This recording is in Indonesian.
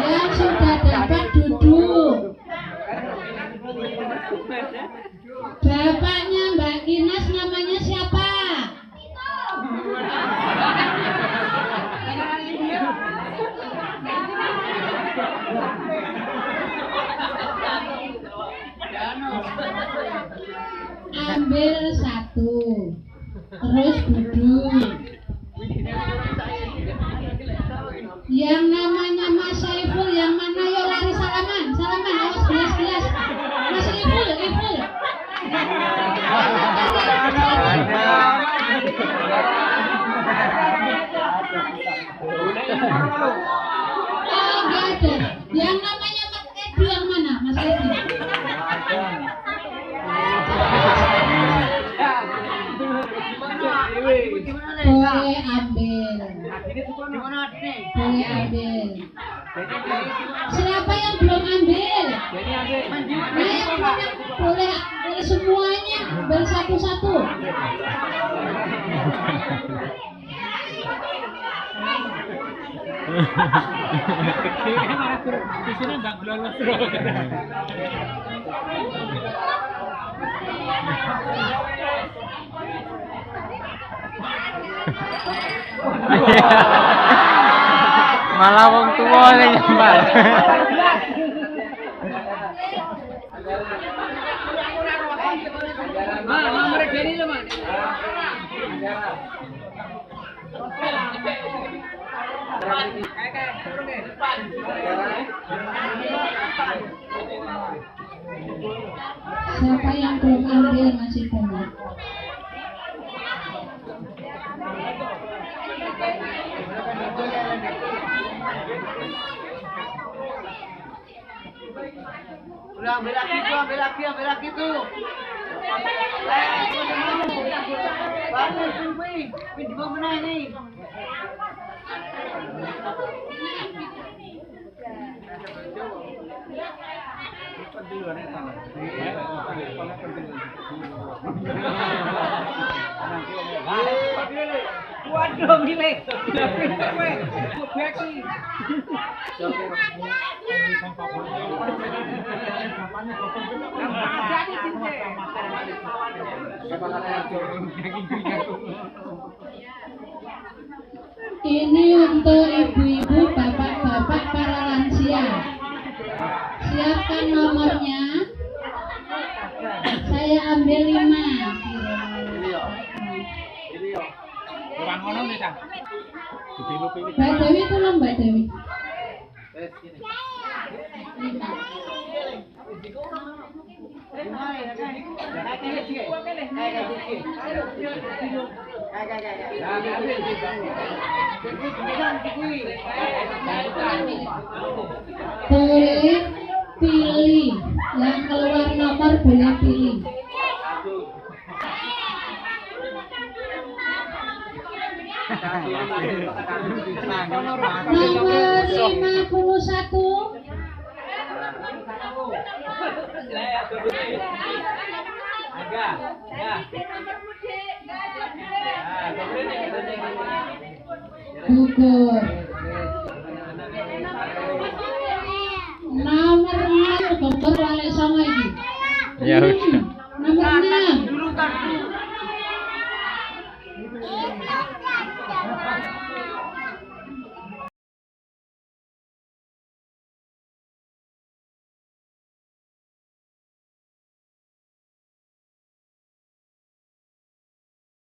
Yang sudah dapat duduk. Bapaknya Mbak Kinas namanya siapa? Ambil satu, terus duduk. Yang namanya Mas Saiful yang mana? Yo lari salaman, awas gelas. Mas Saiful. Oh, enggak ada. Yang namanya Mas Edi yang mana? Mas Edi. Boleh ambil. Siapa yang belum ambil? Boleh semuanya ambil satu-satu. Malah wong tua yang nyambal. Siapa yang belum ambil masih banyak. Udah ambil lagi tuh. Bagus Win di mana ini? Waduh, milik. Ini untuk ibu-ibu, bapak-bapak, para lansia. Siapkan nomornya. Saya ambil 5. Mbak Dewi tolong Mbak Dewi. 5. Boleh pilih, yang keluar nomor boleh pilih. Nomor 51. Gugur. Nomor 6 gugur balik sama ini. Ya udah.